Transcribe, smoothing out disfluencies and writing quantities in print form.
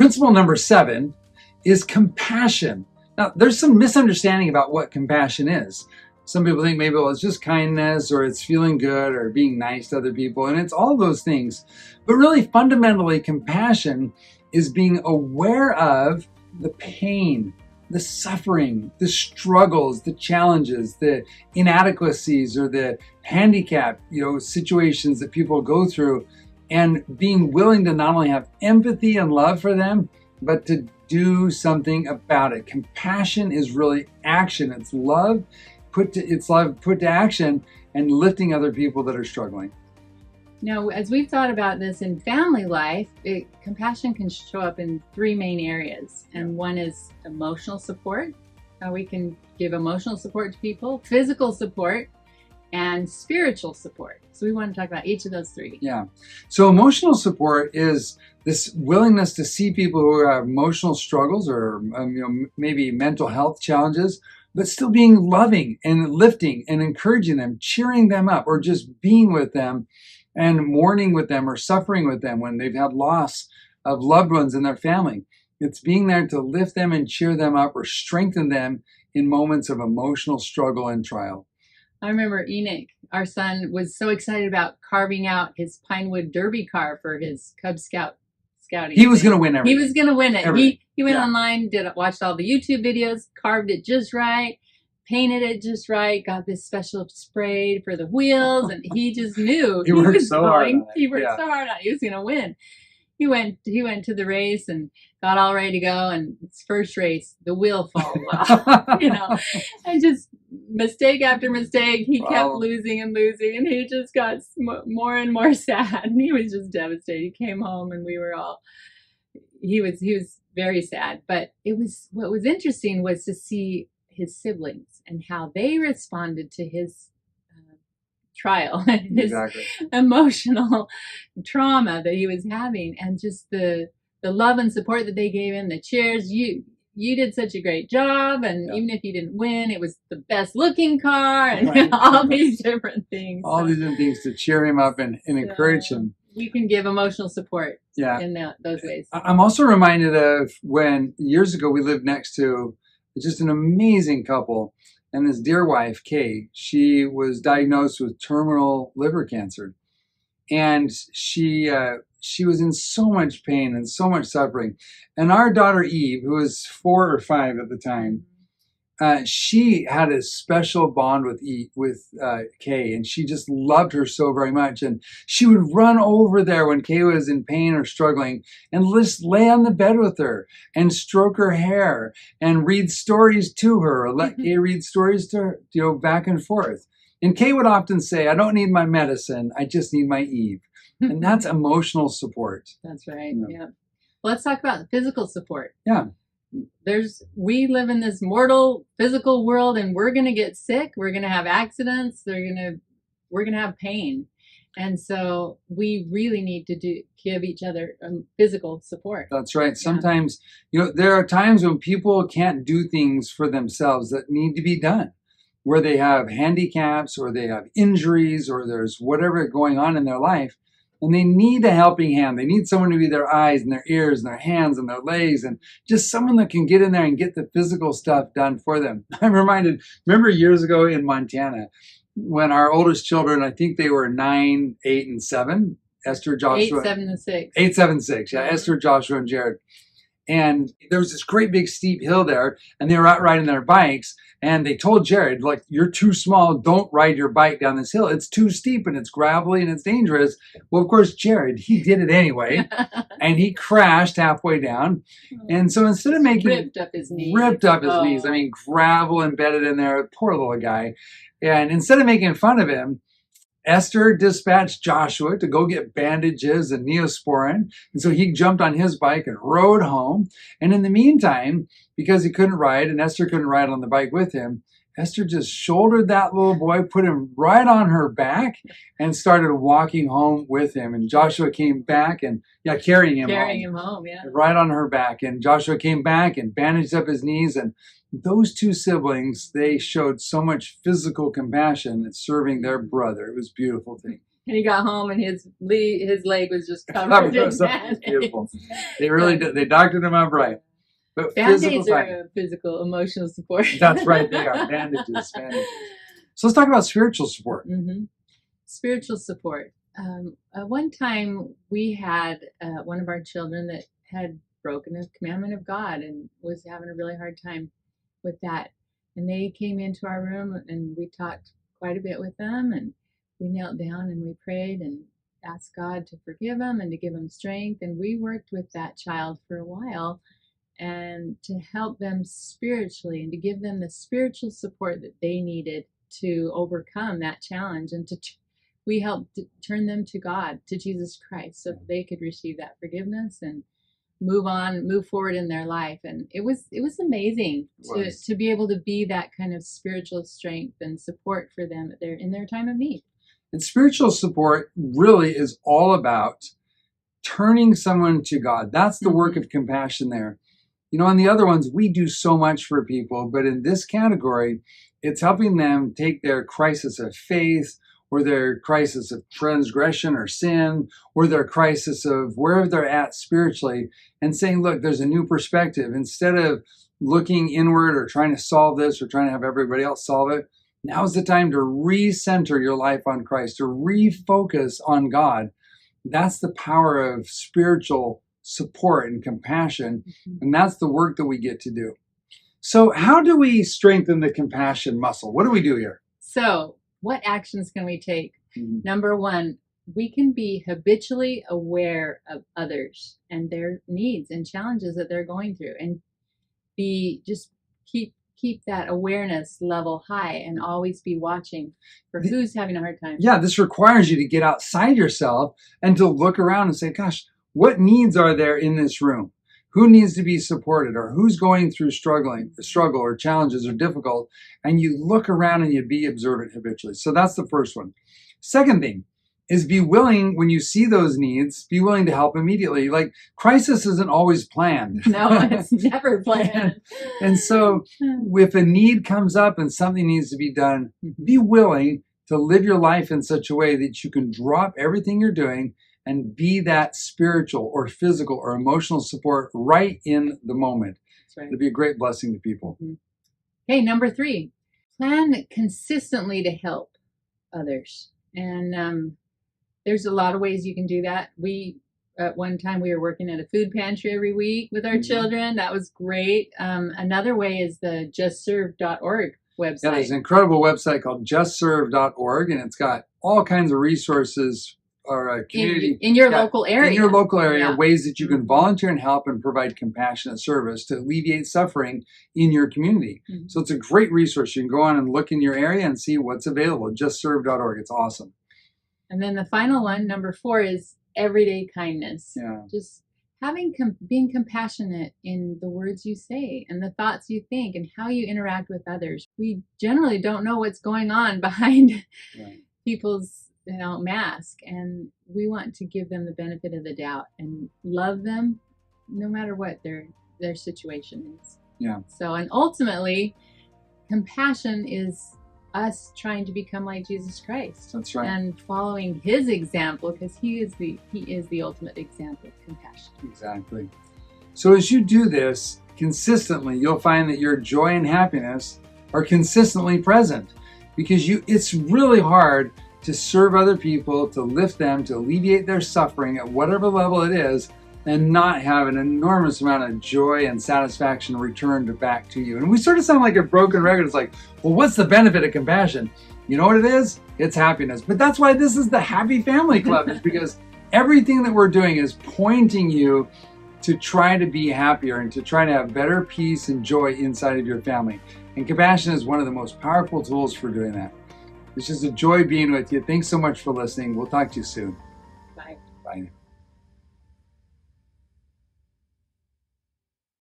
principle number 7 is compassion. Now, there's some misunderstanding about what compassion is. Some people think maybe, well, it's just kindness, or it's feeling good, or being nice to other people, and it's all those things. But really, fundamentally, compassion is being aware of the pain, the suffering, the struggles, the challenges, the inadequacies, or the handicap, situations that people go through, and being willing to not only have empathy and love for them, but to do something about it. Compassion is really action. It's love put to action, and lifting other people that are struggling. Now, as we've thought about this in family life, compassion can show up in 3 main areas. And one is emotional support, how we can give emotional support to people, physical support, and spiritual support. So we want to talk about each of those 3. Yeah. So emotional support is this willingness to see people who have emotional struggles, or maybe mental health challenges, but still being loving and lifting and encouraging them, cheering them up, or just being with them and mourning with them or suffering with them when they've had loss of loved ones in their family. It's being there to lift them and cheer them up or strengthen them in moments of emotional struggle and trial. I remember Enoch, our son, was so excited about carving out his Pinewood Derby car for his Cub Scout scouting. He was going to win everything. He was going to win it. Everything. He went online, watched all the YouTube videos, carved it just right, painted it just right, got this special spray for the wheels, and he just knew He worked so hard on it. He worked so hard on it. He was going to win. He went to the race and got all ready to go, and his first race, the wheel falls off, and just mistake after mistake, he kept losing and losing, and he just got more and more sad, and he was just devastated. He came home, and he was very sad. But what was interesting was to see his siblings and how they responded to his trial and his emotional trauma that he was having, and just the love and support that they gave him, the cheers. You did such a great job, and even if you didn't win, it was the best looking car, and all these different things. These different things to cheer him up and encourage him. We can give emotional support in those ways. I'm also reminded of when years ago we lived next to just an amazing couple, and this dear wife, Kay, she was diagnosed with terminal liver cancer. And she was in so much pain and so much suffering. And our daughter, Eve, who was 4 or 5 at the time, she had a special bond with Kay, and she just loved her so very much. And she would run over there when Kay was in pain or struggling, and just lay on the bed with her and stroke her hair and read stories to her, or let Kay read stories to her, back and forth. And Kay would often say, "I don't need my medicine, I just need my Eve." And that's emotional support. That's right. Yeah. Well, let's talk about physical support. Yeah. We live in this mortal physical world, and we're going to get sick. We're going to have accidents. We're going to have pain. And so we really need to give each other physical support. That's right. Sometimes, there are times when people can't do things for themselves that need to be done, where they have handicaps, or they have injuries, or there's whatever going on in their life. And they need a helping hand. They need someone to be their eyes and their ears and their hands and their legs, and just someone that can get in there and get the physical stuff done for them. I'm reminded, remember years ago in Montana, when our oldest children, I think they were 9, 8, and 7, Esther, Joshua. 8, 7, and 6. 8, 7, 6, yeah, Esther, Joshua, and Jared. And there was this great big steep hill there, and they were out riding their bikes, and they told Jared, like, "You're too small, don't ride your bike down this hill. It's too steep, and it's gravelly, and it's dangerous." Well, of course, Jared, he did it anyway, and he crashed halfway down. And so instead of making... Ripped up his knees. I mean, gravel embedded in there, poor little guy. And instead of making fun of him, Esther dispatched Joshua to go get bandages and Neosporin. And so he jumped on his bike and rode home. And in the meantime, because he couldn't ride and Esther couldn't ride on the bike with him, Esther just shouldered that little boy, put him right on her back, and started walking home with him. And Joshua came back and, carrying him home, right on her back. And Joshua came back and bandaged up his knees. And those two siblings, they showed so much physical compassion in serving their brother. It was a beautiful thing. And he got home and his leg was just covered in band-aids. Beautiful. They really did. They doctored him up right. But Band-aids are a physical, emotional support. That's right. They are bandages. So let's talk about spiritual support. Mm-hmm. Spiritual support. One time we had one of our children that had broken a commandment of God and was having a really hard time with that. And they came into our room and we talked quite a bit with them, and we knelt down and we prayed and asked God to forgive them and to give them strength. And we worked with that child for a while and to help them spiritually and to give them the spiritual support that they needed to overcome that challenge. And we helped turn them to God, to Jesus Christ, so that they could receive that forgiveness and move forward in their life. And it was amazing to be able to be that kind of spiritual strength and support for them in their time of need. And spiritual support really is all about turning someone to God. That's the work of compassion there. You know, on the other ones, we do so much for people, but in this category, it's helping them take their crisis of faith or their crisis of transgression or sin or their crisis of wherever they're at spiritually and saying, look, there's a new perspective. Instead of looking inward or trying to solve this or trying to have everybody else solve it, now's the time to recenter your life on Christ, to refocus on God. That's the power of spiritual support and compassion, and that's the work that we get to do. So how do we strengthen the compassion muscle? What do we do here? So what actions can we take? Number one, we can be habitually aware of others and their needs and challenges that they're going through, and keep that awareness level high and always be watching for who's having a hard time. Yeah, this requires you to get outside yourself and to look around and say, gosh, what needs are there in this room? Who needs to be supported, or who's going through struggle or challenges or difficult? And you look around and you be observant habitually. So that's the first one. Second thing is be willing, when you see those needs, be willing to help immediately. Like, crisis isn't always planned. No, it's never planned. And so if a need comes up and something needs to be done, be willing to live your life in such a way that you can drop everything you're doing and be that spiritual or physical or emotional support right in the moment. That's right. It'll be a great blessing to people. Okay, number 3, plan consistently to help others. And there's a lot of ways you can do that. At one time we were working at a food pantry every week with our children. That was great. Another way is the justserve.org website. Yeah, there's an incredible website called justserve.org, and it's got all kinds of resources or community in your local area. In your local area, ways that you can volunteer and help and provide compassionate service to alleviate suffering in your community. So it's a great resource. You can go on and look in your area and see what's available. Justserve.org. It's awesome. And then the final one, number 4, is everyday kindness. Yeah. Just being compassionate in the words you say and the thoughts you think and how you interact with others. We generally don't know what's going on behind people's mask, and we want to give them the benefit of the doubt and love them no matter what their situation is. Yeah. So, and ultimately, compassion is us trying to become like Jesus Christ. That's right. And following his example, because he is the ultimate example of compassion. Exactly. So as you do this consistently, you'll find that your joy and happiness are consistently present, because it's really hard to serve other people, to lift them, to alleviate their suffering at whatever level it is, and not have an enormous amount of joy and satisfaction returned back to you. And we sort of sound like a broken record. It's like, well, what's the benefit of compassion? You know what it is? It's happiness. But that's why this is the Happy Family Club, is because everything that we're doing is pointing you to try to be happier and to try to have better peace and joy inside of your family. And compassion is one of the most powerful tools for doing that. It's just a joy being with you. Thanks so much for listening. We'll talk to you soon.